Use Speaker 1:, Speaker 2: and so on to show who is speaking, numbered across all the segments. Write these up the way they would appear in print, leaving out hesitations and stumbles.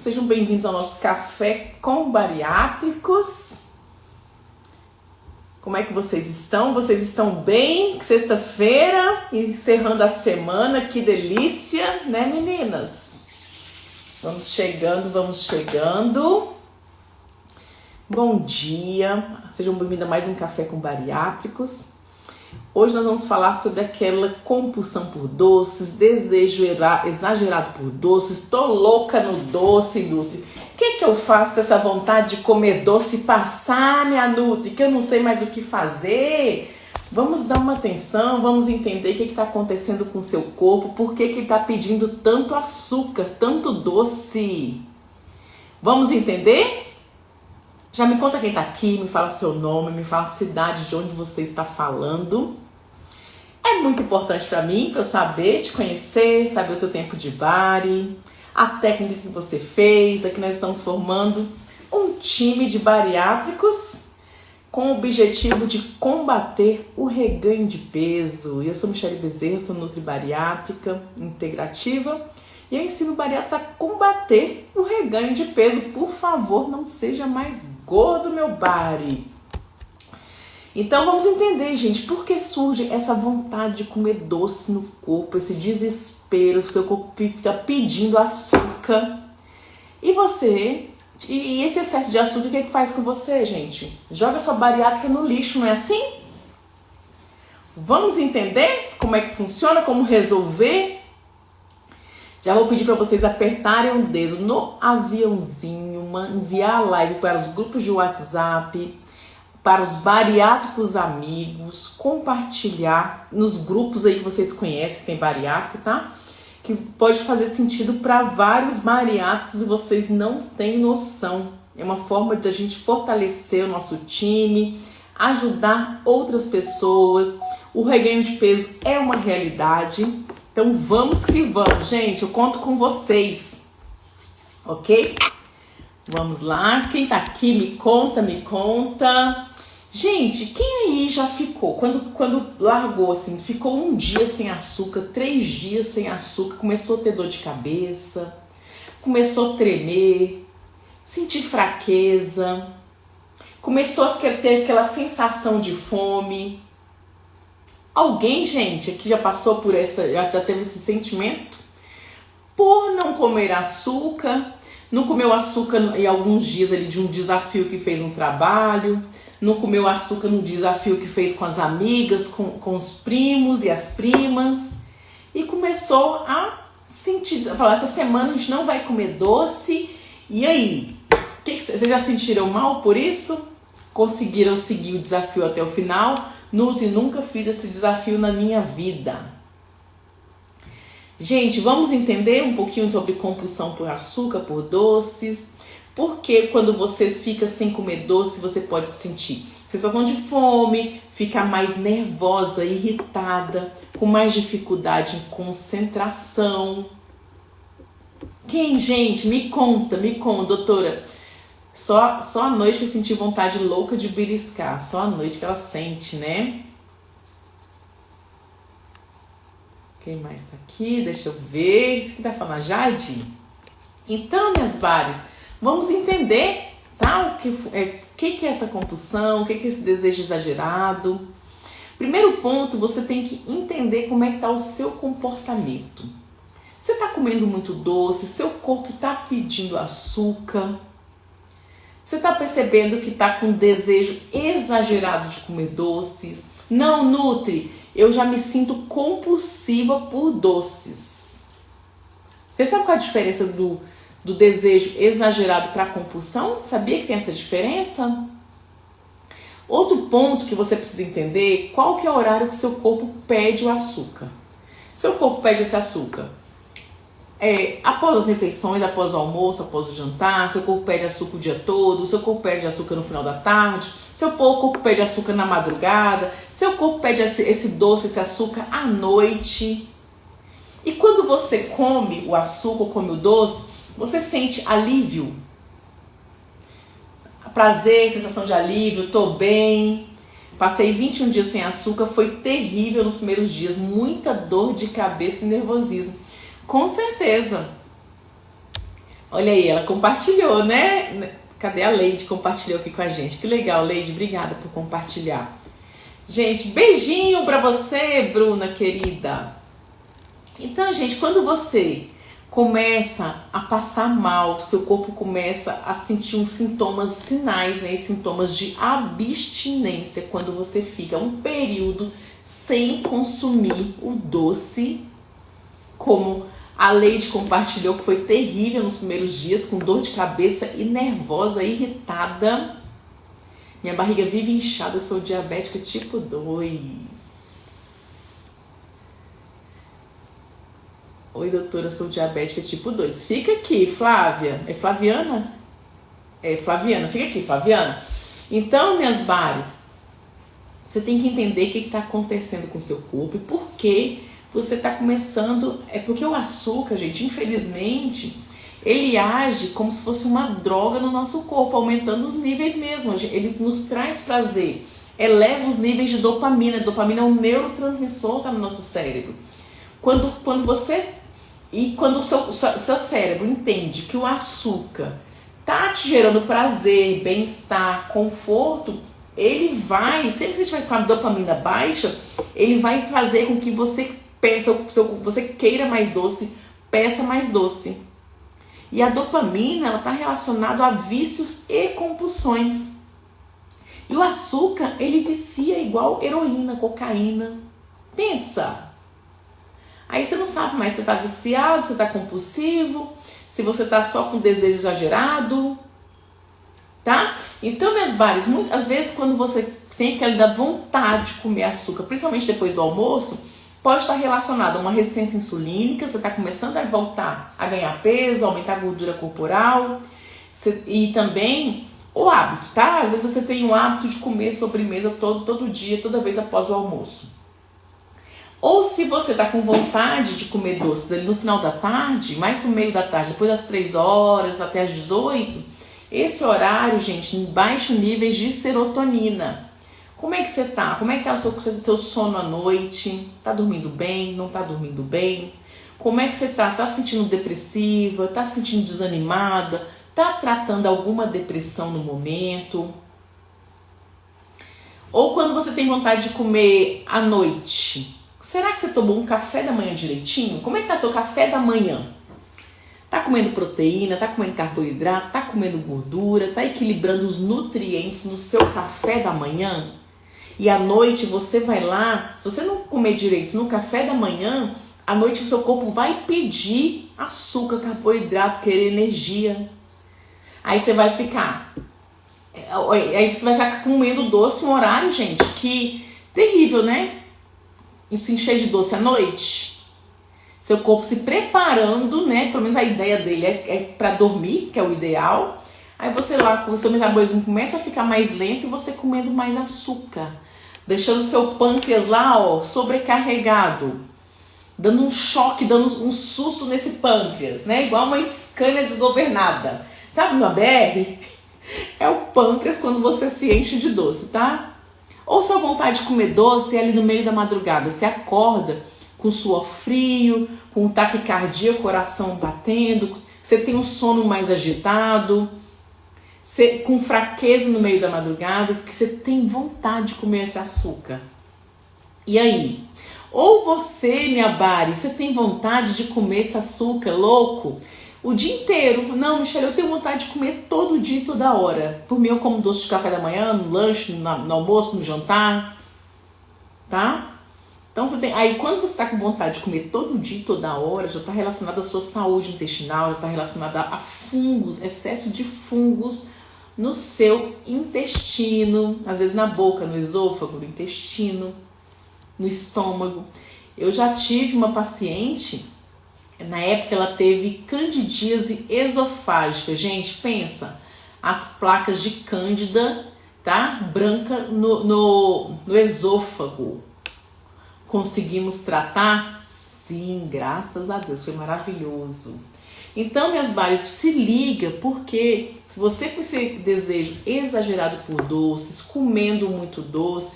Speaker 1: sejam bem-vindos ao nosso Café com Bariátricos. Como é que vocês estão? Vocês estão bem? Sexta-feira, encerrando a semana, que delícia, né, meninas? Vamos chegando. Bom dia, sejam bem-vindos a mais um Café com Bariátricos. Hoje nós vamos falar sobre aquela compulsão por doces, desejo exagerado por doces, tô louca no doce, Nutri. O que eu faço com essa vontade de comer doce passar, minha Nutri, que eu não sei mais o que fazer? Vamos dar uma atenção, vamos entender o que está acontecendo com o seu corpo, por que ele está pedindo tanto açúcar, tanto doce. Vamos entender? Já me conta quem está aqui, me fala seu nome, me fala a cidade de onde você está falando. É muito importante para mim, para eu saber, te conhecer, saber o seu tempo de bari, a técnica que você fez. Aqui nós estamos formando um time de bariátricos com o objetivo de combater o reganho de peso. Eu sou Michele Bezerra, sou nutribariátrica integrativa e eu ensino bariátricos a combater o reganho de peso. Por favor, não seja mais gordo, meu bari. Então vamos entender, gente, por que surge essa vontade de comer doce no corpo, esse desespero, o seu corpo fica pedindo açúcar. E esse excesso de açúcar, o que faz com você, gente? Joga sua bariátrica no lixo, não é assim? Vamos entender como é que funciona, como resolver? Já vou pedir para vocês apertarem o dedo no aviãozinho, enviar a live para os grupos de WhatsApp, para os bariátricos amigos, compartilhar nos grupos aí que vocês conhecem, que tem bariátrico, tá? Que pode fazer sentido para vários bariátricos e vocês não têm noção. É uma forma de a gente fortalecer o nosso time, ajudar outras pessoas. O reganho de peso é uma realidade. Então vamos que vamos, gente. Eu conto com vocês, ok? Vamos lá. Quem tá aqui, me conta. Gente, quem aí já ficou, quando largou assim, ficou um dia sem açúcar, 3 dias sem açúcar, começou a ter dor de cabeça, começou a tremer, sentir fraqueza, começou a ter aquela sensação de fome? Alguém, gente, aqui já passou por já teve esse sentimento? Por não comer açúcar, não comeu açúcar em alguns dias ali de um desafio que fez no trabalho, não comeu açúcar no desafio que fez com as amigas, com os primos e as primas, e começou a sentir, falar, essa semana a gente não vai comer doce. E aí? Vocês já sentiram mal por isso? Conseguiram seguir o desafio até o final? Nutri, nunca fiz esse desafio na minha vida. Gente, vamos entender um pouquinho sobre compulsão por açúcar, por doces. Porque quando você fica sem comer doce, você pode sentir sensação de fome, ficar mais nervosa, irritada, com mais dificuldade em concentração. Quem, gente? Me conta, doutora. Só à noite que eu senti vontade louca de beliscar. Só à noite que ela sente, né? Quem mais tá aqui? Deixa eu ver. Isso que tá falando, a Jade? Então, minhas bares, vamos entender, tá? O que é essa compulsão? O que é esse desejo exagerado? Primeiro ponto, você tem que entender como é que tá o seu comportamento. Você tá comendo muito doce? Seu corpo tá pedindo açúcar? Você tá percebendo que tá com desejo exagerado de comer doces? Não, Nutri, eu já me sinto compulsiva por doces. Você sabe qual é a diferença do desejo exagerado para a compulsão? Sabia que tem essa diferença? Outro ponto que você precisa entender, qual que é o horário que seu corpo pede o açúcar. Seu corpo pede esse açúcar após as refeições, após o almoço, após o jantar. Seu corpo pede açúcar o dia todo, seu corpo pede açúcar no final da tarde, seu corpo pede açúcar na madrugada, seu corpo pede esse doce, esse açúcar à noite. E quando você come o açúcar ou come o doce, você sente alívio, prazer, sensação de alívio, tô bem. Passei 21 dias sem açúcar, foi terrível nos primeiros dias, muita dor de cabeça e nervosismo. Com certeza. Olha aí, ela compartilhou, né? Cadê a Leide? Compartilhou aqui com a gente. Que legal, Leide. Obrigada por compartilhar. Gente, beijinho pra você, Bruna, querida. Então, gente, quando você começa a passar mal, seu corpo começa a sentir uns sintomas, sinais, né? Sintomas de abstinência, quando você fica um período sem consumir o doce, como a Leide compartilhou, que foi terrível nos primeiros dias, com dor de cabeça e nervosa, irritada. Minha barriga vive inchada, eu sou diabética tipo 2. Oi, doutora, eu sou diabética tipo 2. Fica aqui, Flávia. É Flaviana? É Flaviana. Fica aqui, Flaviana. Então, minhas bares, você tem que entender o que está acontecendo com o seu corpo e por que você está começando. É porque o açúcar, gente, infelizmente, ele age como se fosse uma droga no nosso corpo, aumentando os níveis mesmo. Ele nos traz prazer, eleva os níveis de dopamina. Dopamina é um neurotransmissor, tá no nosso cérebro. Quando o seu cérebro entende que o açúcar tá te gerando prazer, bem-estar, conforto, ele vai, sempre que você estiver com a dopamina baixa, ele vai fazer com que você você queira mais doce, peça mais doce. E a dopamina, ela está relacionada a vícios e compulsões. E o açúcar, ele vicia igual heroína, cocaína. Pensa! Aí você não sabe mais se você está viciado, se você está compulsivo, se você está só com desejo exagerado, tá? Então, minhas bares, muitas vezes quando você tem aquela vontade de comer açúcar, principalmente depois do almoço, pode estar relacionado a uma resistência insulínica, você está começando a voltar a ganhar peso, aumentar a gordura corporal, e também o hábito, tá? Às vezes você tem o hábito de comer sobremesa todo dia, toda vez após o almoço. Ou se você está com vontade de comer doces ali no final da tarde, mais pro meio da tarde, depois das 3 horas até as 18, esse horário, gente, em baixos níveis de serotonina. Como é que você tá? Como é que tá o seu sono à noite? Tá dormindo bem? Não tá dormindo bem? Como é que você tá? Você tá se sentindo depressiva? Tá se sentindo desanimada? Tá tratando alguma depressão no momento? Ou quando você tem vontade de comer à noite? Será que você tomou um café da manhã direitinho? Como é que tá seu café da manhã? Tá comendo proteína, tá comendo carboidrato, tá comendo gordura, tá equilibrando os nutrientes no seu café da manhã? E à noite você vai lá, se você não comer direito no café da manhã, à noite o seu corpo vai pedir açúcar, carboidrato, querer energia. Aí você vai ficar comendo doce um horário, gente, que terrível, né? Se encher de doce à noite. Seu corpo se preparando, né? Pelo menos a ideia dele é para dormir, que é o ideal. Aí você lá, o seu metabolismo começa a ficar mais lento e você comendo mais açúcar. Deixando o seu pâncreas lá, ó, sobrecarregado. Dando um choque, dando um susto nesse pâncreas, né? Igual uma Scania desgovernada. Sabe uma BR? É o pâncreas quando você se enche de doce, tá? Ou sua vontade de comer doce é ali no meio da madrugada. Você acorda com suor frio, com taquicardia, coração batendo, você tem um sono mais agitado, você, com fraqueza no meio da madrugada, que você tem vontade de comer esse açúcar. E aí? Ou você, minha Bari, você tem vontade de comer esse açúcar louco o dia inteiro? Não, Michelle, eu tenho vontade de comer todo dia e toda hora. Por mim, eu como doce de café da manhã, no lanche, no almoço, no jantar, tá? Então, você tem, aí quando você está com vontade de comer todo dia e toda hora, já está relacionado à sua saúde intestinal, já está relacionado a fungos, excesso de fungos no seu intestino, às vezes na boca, no esôfago, no intestino, no estômago. Eu já tive uma paciente, na época ela teve candidíase esofágica. Gente, pensa, as placas de cândida, tá? Branca no esôfago. Conseguimos tratar? Sim, graças a Deus, foi maravilhoso. Então, minhas bares, se liga, porque se você com esse desejo exagerado por doces, comendo muito doce,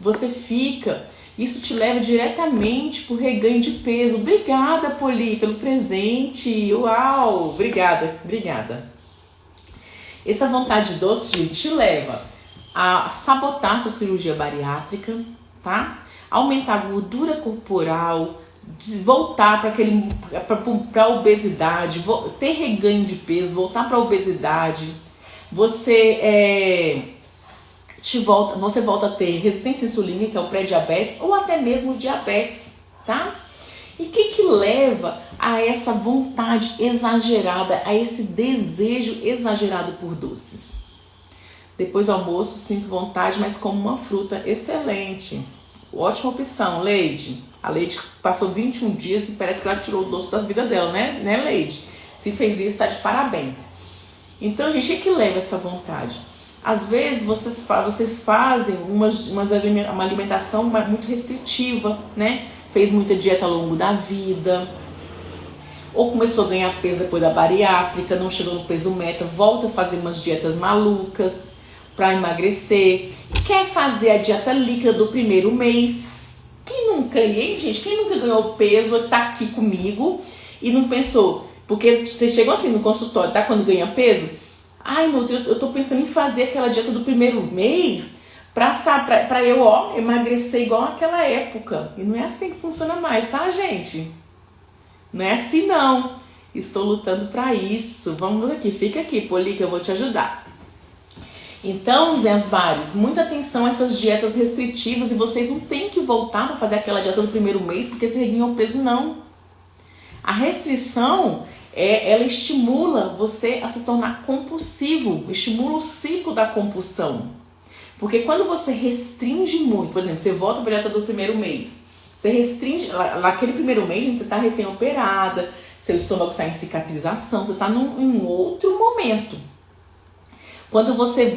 Speaker 1: você fica Isso te leva diretamente para o reganho de peso. Obrigada, Poli, pelo presente. Uau! Obrigada, obrigada. Essa vontade de doce, gente, te leva a sabotar sua cirurgia bariátrica, tá? Aumentar a gordura corporal, voltar para a obesidade, ter reganho de peso, voltar para a obesidade. Você volta a ter resistência insulínica, que é o pré-diabetes, ou até mesmo diabetes, tá? E o que leva a essa vontade exagerada, a esse desejo exagerado por doces? Depois do almoço, sinto vontade, mas como uma fruta. Excelente. Ótima opção, Leide. A Leide passou 21 dias e parece que ela tirou o doce da vida dela, né, Leide? Se fez isso, está de parabéns. Então, gente, o que leva essa vontade? Às vezes, vocês fazem uma alimentação muito restritiva, né? Fez muita dieta ao longo da vida, ou começou a ganhar peso depois da bariátrica, não chegou no peso meta, volta a fazer umas dietas malucas para emagrecer, quer fazer a dieta líquida do primeiro mês. Quem nunca, hein, gente? Quem nunca ganhou peso tá aqui comigo e não pensou? Porque você chegou assim no consultório, tá? Quando ganha peso, ai, Nutri, eu tô pensando em fazer aquela dieta do primeiro mês pra eu, emagrecer igual naquela época. E não é assim que funciona mais, tá, gente? Não é assim, não. Estou lutando para isso. Vamos aqui, fica aqui, Poli, que eu vou te ajudar. Então, minhas bares, muita atenção a essas dietas restritivas e vocês não têm que voltar para fazer aquela dieta do primeiro mês porque você reganhou o peso, não. A restrição, ela estimula você a se tornar compulsivo, estimula o ciclo da compulsão. Porque quando você restringe muito, por exemplo, você volta para a dieta do primeiro mês, você restringe, naquele primeiro mês, gente, você está recém-operada, seu estômago está em cicatrização, você está em um outro momento. Quando você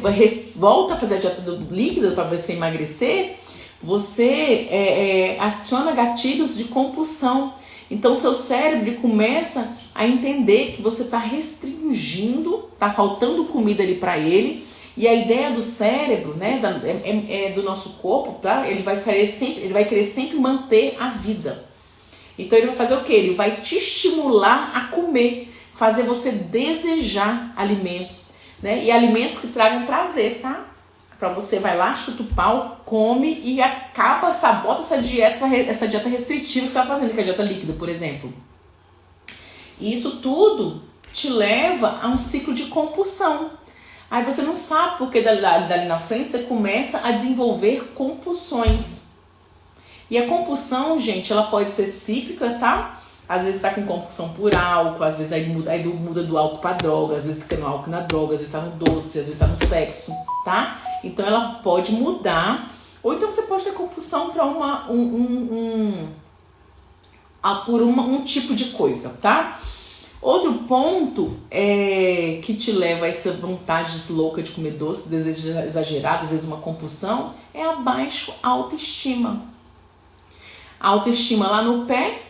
Speaker 1: volta a fazer a dieta líquida para você emagrecer, você aciona gatilhos de compulsão. Então, seu cérebro começa a entender que você está restringindo, está faltando comida ali para ele. E a ideia do cérebro, né, do nosso corpo, tá? Ele vai querer sempre manter a vida. Então, ele vai fazer o quê? Ele vai te estimular a comer, fazer você desejar alimentos. Né? E alimentos que tragam prazer, tá? Pra você vai lá, chuta o pau, come e sabota essa dieta restritiva que você tá fazendo, que é a dieta líquida, por exemplo. E isso tudo te leva a um ciclo de compulsão. Aí você não sabe porque dali na frente você começa a desenvolver compulsões. E a compulsão, gente, ela pode ser cíclica, tá? Às vezes tá com compulsão por álcool, às vezes aí muda do álcool pra droga, às vezes fica no álcool na droga, às vezes tá no doce, às vezes tá no sexo, tá? Então ela pode mudar, ou então você pode ter compulsão pra por um tipo de coisa, tá? Outro ponto que te leva a essa vontade louca de comer doce, desejo exagerado, às vezes uma compulsão, é a baixa autoestima. A autoestima lá no pé.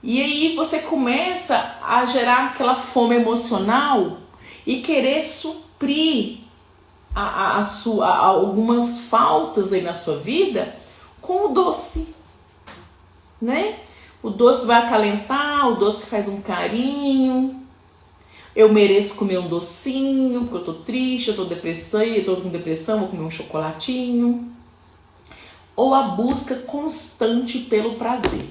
Speaker 1: E aí você começa a gerar aquela fome emocional e querer suprir algumas faltas aí na sua vida com o doce, né? O doce vai acalentar, o doce faz um carinho. Eu mereço comer um docinho, porque eu tô triste, eu tô com depressão, vou comer um chocolatinho. Ou a busca constante pelo prazer.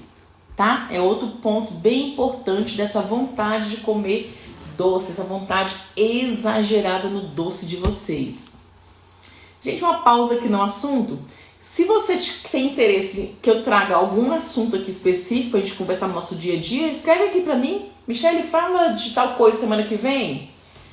Speaker 1: Tá? É outro ponto bem importante dessa vontade de comer doce, essa vontade exagerada no doce de vocês. Gente, uma pausa aqui no assunto. Se você tem interesse que eu traga algum assunto aqui específico pra gente conversar no nosso dia a dia, escreve aqui pra mim. Michele, fala de tal coisa semana que vem,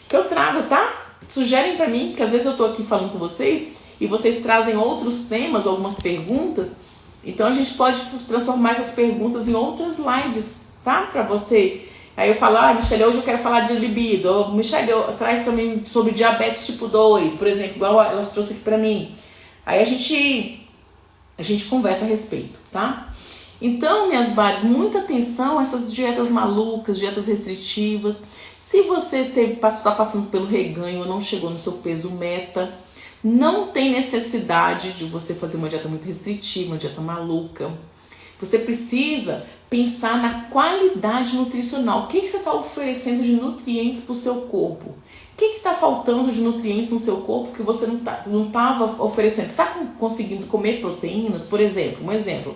Speaker 1: que eu trago, tá? Sugerem pra mim, que às vezes eu tô aqui falando com vocês e vocês trazem outros temas, algumas perguntas. Então a gente pode transformar essas perguntas em outras lives, tá? Pra você. Aí eu falo, Michele, hoje eu quero falar de libido. Ou, Michele, traz pra mim sobre diabetes tipo 2, por exemplo, igual ela trouxe aqui pra mim. Aí a gente conversa a respeito, tá? Então, minhas bares, muita atenção a essas dietas malucas, dietas restritivas. Se você tá passando pelo reganho ou não chegou no seu peso meta, Não tem necessidade de você fazer uma dieta muito restritiva, uma dieta maluca. Você precisa pensar na qualidade nutricional. O que você está oferecendo de nutrientes para o seu corpo? O que está faltando de nutrientes no seu corpo que você não estava oferecendo? Você está conseguindo comer proteínas, por exemplo? Um exemplo.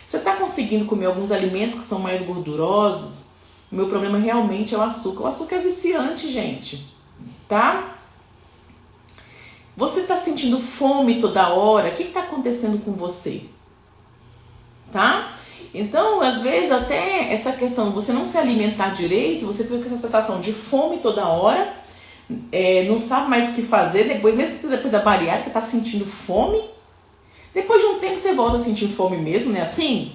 Speaker 1: Você está conseguindo comer alguns alimentos que são mais gordurosos? O meu problema realmente é o açúcar. O açúcar é viciante, gente. Tá? Você está sentindo fome toda hora? O que está acontecendo com você? Tá? Então, às vezes, até essa questão de você não se alimentar direito, você fica com essa sensação de fome toda hora, não sabe mais o que fazer, mesmo depois da bariátrica, tá sentindo fome. Depois de um tempo você volta a sentir fome mesmo, né? Assim.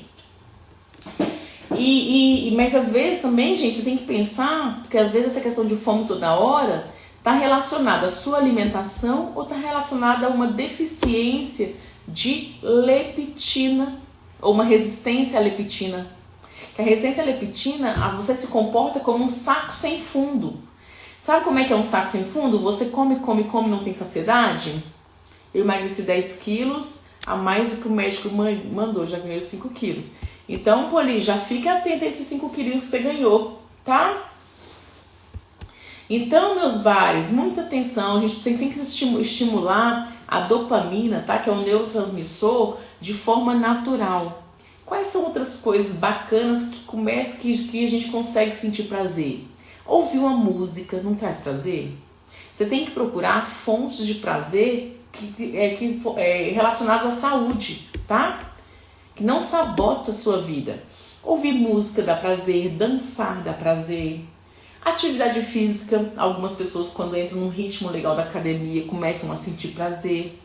Speaker 1: Mas às vezes também, gente, você tem que pensar, porque às vezes essa questão de fome toda hora está relacionada à sua alimentação ou está relacionada a uma deficiência de leptina ou uma resistência à leptina. Que a resistência à leptina, você se comporta como um saco sem fundo. Sabe como é que é um saco sem fundo? Você come, não tem saciedade? Eu emagreci 10 quilos a mais do que o médico mandou, já ganhei 5 quilos. Então, Poli, já fica atento a esses 5 quilos que você ganhou, tá? Então, meus bares, muita atenção, a gente tem sempre que estimular a dopamina, tá? Que é um neurotransmissor, de forma natural. Quais são outras coisas bacanas que a gente consegue sentir prazer? Ouvir uma música não traz prazer? Você tem que procurar fontes de prazer relacionadas à saúde, tá? Que não sabota a sua vida. Ouvir música dá prazer, dançar dá prazer. Atividade física, algumas pessoas quando entram num ritmo legal da academia começam a sentir prazer,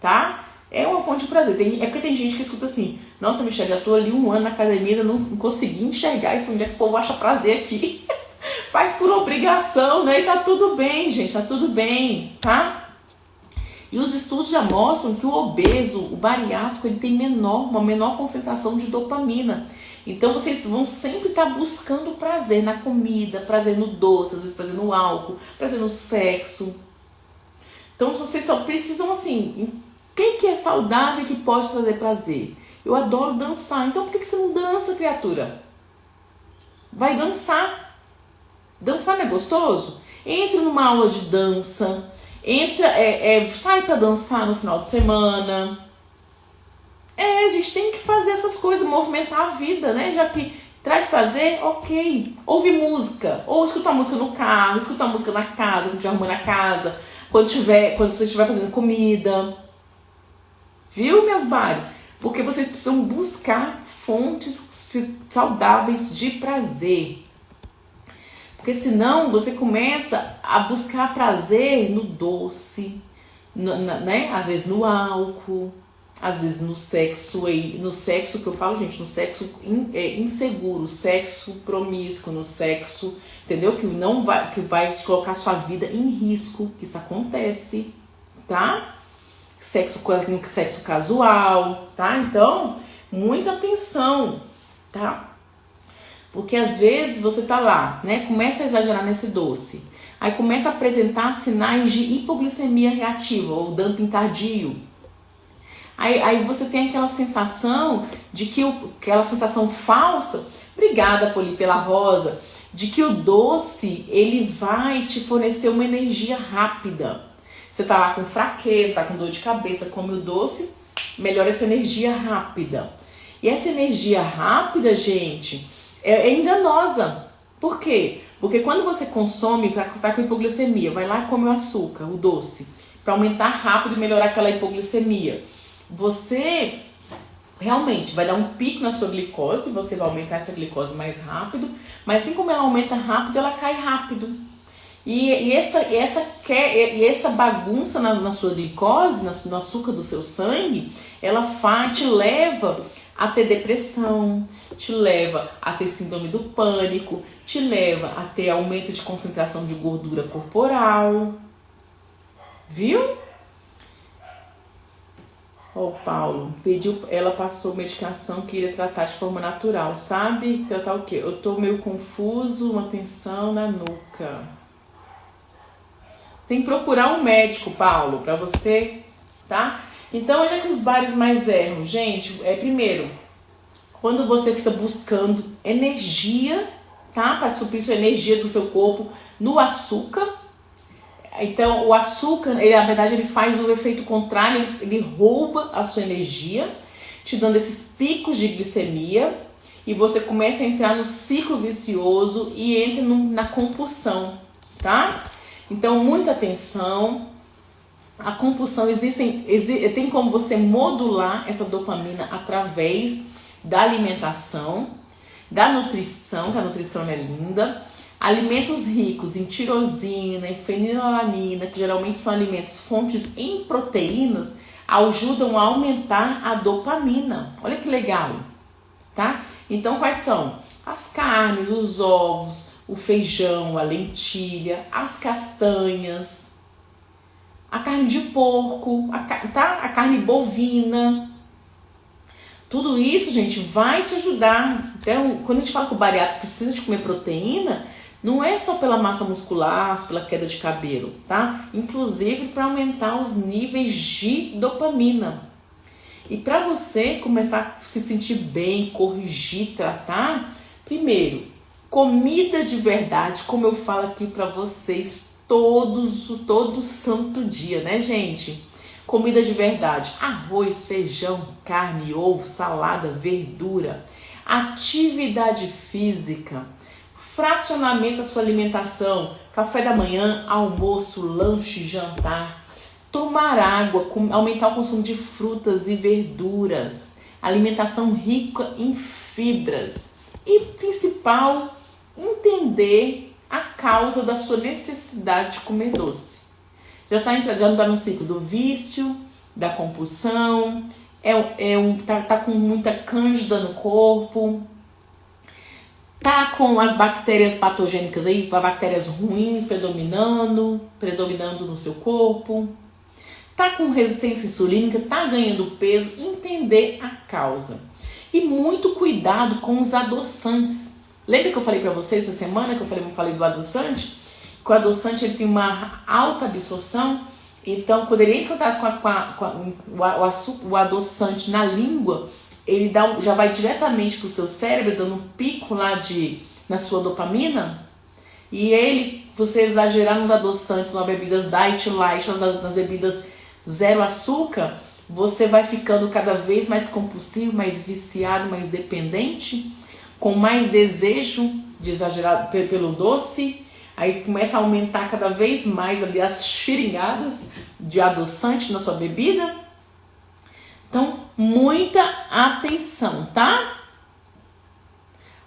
Speaker 1: tá? É uma fonte de prazer. É porque tem gente que escuta assim, nossa, Michelle, já tô ali 1 ano na academia, não consegui enxergar isso, onde é que o povo acha prazer aqui. Faz por obrigação, né? E tá tudo bem, gente, tá tudo bem, tá? E os estudos já mostram que o obeso, o bariátrico, ele tem uma menor concentração de dopamina. Então vocês vão sempre estar buscando prazer na comida, prazer no doce, às vezes prazer no álcool, prazer no sexo. Então vocês só precisam assim, o que é saudável e que pode trazer prazer? Eu adoro dançar, então por que você não dança, criatura? Vai dançar. Dançar não é gostoso? Entra numa aula de dança, sai pra dançar no final de semana. A gente tem que fazer essas coisas, movimentar a vida, né? Já que traz prazer, ok. Ouve música, ou escuta a música no carro, escuta a música na casa, quando estiver arrumando a casa, quando você estiver fazendo comida. Viu, minhas bares? Porque vocês precisam buscar fontes saudáveis de prazer. Porque senão você começa a buscar prazer no doce, né? Às vezes no álcool, às vezes no sexo, no sexo que eu falo, gente, no sexo inseguro, sexo promíscuo, no sexo, entendeu? Que vai te colocar sua vida em risco, que isso acontece, tá? Sexo casual, tá? Então, muita atenção, tá? Porque às vezes você tá lá, né? Começa a exagerar nesse doce. Aí começa a apresentar sinais de hipoglicemia reativa ou dumping tardio. Aí você tem aquela sensação aquela sensação falsa, obrigada, Poli, pela rosa, de que o doce, ele vai te fornecer uma energia rápida. Você tá lá com fraqueza, tá com dor de cabeça, come o doce, melhora essa energia rápida. E essa energia rápida, gente, é enganosa. Por quê? Porque quando você consome, tá com hipoglicemia, vai lá e come o açúcar, o doce, para aumentar rápido e melhorar aquela hipoglicemia. Você realmente vai dar um pico na sua glicose, você vai aumentar essa glicose mais rápido, mas assim como ela aumenta rápido, ela cai rápido. E essa bagunça na sua glicose, no açúcar do seu sangue, ela te leva a ter depressão, te leva a ter síndrome do pânico, te leva a ter aumento de concentração de gordura corporal. Viu? Ó, Paulo, ela passou medicação que iria tratar de forma natural, sabe? Tratar o quê? Eu tô meio confuso, uma tensão na nuca. Tem que procurar um médico, Paulo, pra você, tá? Então, onde é que os bares mais erram? Gente, primeiro, quando você fica buscando energia, tá? Para suprir sua energia do seu corpo no açúcar. Então, o açúcar, na verdade, ele faz o efeito contrário, ele rouba a sua energia, te dando esses picos de glicemia, e você começa a entrar no ciclo vicioso e entra na compulsão, tá? Então, muita atenção. A compulsão tem como você modular essa dopamina através da alimentação, da nutrição, que a nutrição é linda. Alimentos ricos em tirosina, em fenilalanina, que geralmente são alimentos fontes em proteínas, ajudam a aumentar a dopamina. Olha que legal, tá? Então, quais são? As carnes, os ovos, o feijão, a lentilha, as castanhas, a carne de porco, a carne bovina. Tudo isso, gente, vai te ajudar. Então, quando a gente fala que o bariátrico precisa de comer proteína, não é só pela massa muscular, pela queda de cabelo, tá? Inclusive para aumentar os níveis de dopamina. E para você começar a se sentir bem, corrigir, tratar, primeiro, comida de verdade, como eu falo aqui para vocês todo santo dia, né, gente? Comida de verdade, arroz, feijão, carne, ovo, salada, verdura, atividade física, fracionamento da sua alimentação, café da manhã, almoço, lanche, jantar, tomar água, aumentar o consumo de frutas e verduras, alimentação rica em fibras e, principal, entender a causa da sua necessidade de comer doce. Já não está no ciclo do vício, da compulsão, tá com muita cândida no corpo, tá com as bactérias patogênicas aí, bactérias ruins predominando no seu corpo, tá com resistência insulínica, tá ganhando peso, entender a causa. E muito cuidado com os adoçantes. Lembra que eu falei para vocês essa semana que eu falei do adoçante? Que o adoçante ele tem uma alta absorção, então quando ele entra em contato com o adoçante na língua, ele já vai diretamente para o seu cérebro, dando um pico lá na sua dopamina. E você exagerar nos adoçantes, nas bebidas diet light, nas bebidas zero açúcar, você vai ficando cada vez mais compulsivo, mais viciado, mais dependente, com mais desejo de exagerar pelo doce. Aí começa a aumentar cada vez mais ali as xiringadas de adoçante na sua bebida. Então, muita atenção, tá?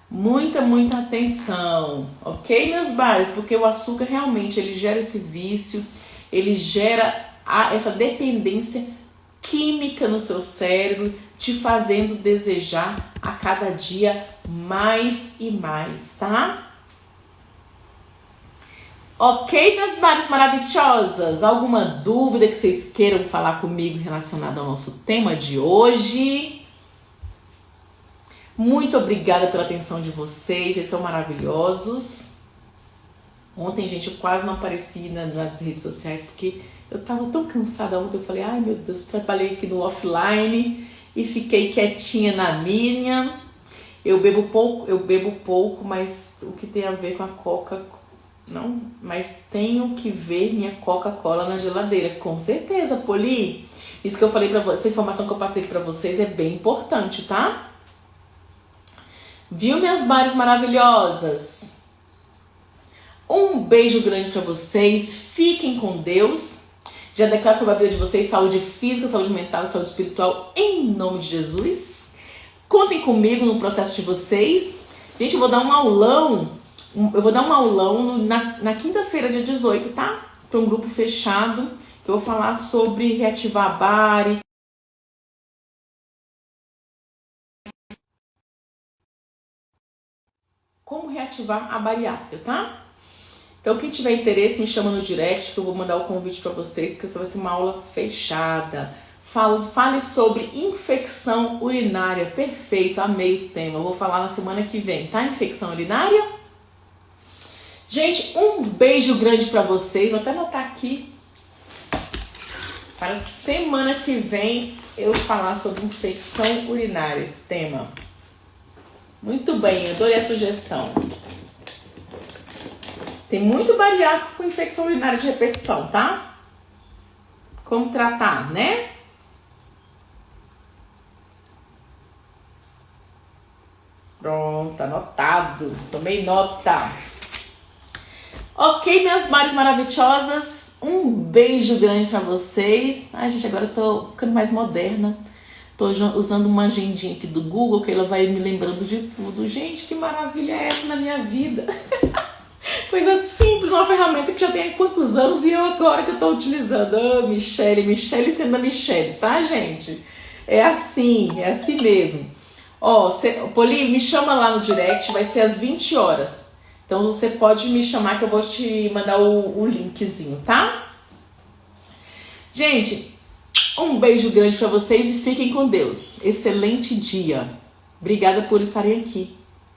Speaker 1: Muita atenção, ok, meus bares? Porque o açúcar realmente, ele gera esse vício, ele gera essa dependência química no seu cérebro, te fazendo desejar a cada dia mais e mais, tá? Ok, meus bares maravilhosas? Alguma dúvida que vocês queiram falar comigo relacionada ao nosso tema de hoje? Muito obrigada pela atenção de vocês são maravilhosos. Ontem, gente, eu quase não apareci nas redes sociais porque eu tava tão cansada ontem. Eu falei, ai meu Deus, eu trabalhei aqui no offline e fiquei quietinha na minha. Eu bebo pouco, mas o que tem a ver com a Coca-Cola? Não, mas tenho que ver minha Coca-Cola na geladeira, com certeza, Poli. Isso que eu falei pra vocês, essa informação que eu passei pra vocês é bem importante, tá? Viu, minhas bares maravilhosas? Um beijo grande pra vocês, fiquem com Deus. Já declaro sobre a vida de vocês saúde física, saúde mental e saúde espiritual em nome de Jesus. Contem comigo no processo de vocês. Gente, eu vou dar um aulão. Na quinta-feira, dia 18, tá? Para um grupo fechado, que eu vou falar sobre reativar a bari. Como reativar a bariátrica, tá? Então, quem tiver interesse, me chama no direct, que eu vou mandar o convite para vocês, porque essa vai ser uma aula fechada. Fale sobre infecção urinária. Perfeito, amei o tema. Eu vou falar na semana que vem, tá? Infecção urinária. Gente, um beijo grande pra vocês. Vou até anotar aqui. Para semana que vem eu falar sobre infecção urinária, esse tema. Muito bem, adorei a sugestão. Tem muito bariátrico com infecção urinária de repetição, tá? Como tratar, né? Pronto, anotado. Tomei nota. Ok, minhas mares maravilhosas. Um beijo grande pra vocês. Ai, gente, agora eu tô ficando mais moderna. Tô usando uma agendinha aqui do Google, que ela vai me lembrando de tudo. Gente, que maravilha é essa na minha vida? Coisa simples, uma ferramenta que já tem há quantos anos e eu agora que eu tô utilizando. Oh, Michele sendo a Michele, tá, gente? É assim mesmo. Ó, Poli, me chama lá no direct, vai ser às 20 horas. Então você pode me chamar que eu vou te mandar o linkzinho, tá? Gente, um beijo grande pra vocês e fiquem com Deus. Excelente dia. Obrigada por estarem aqui.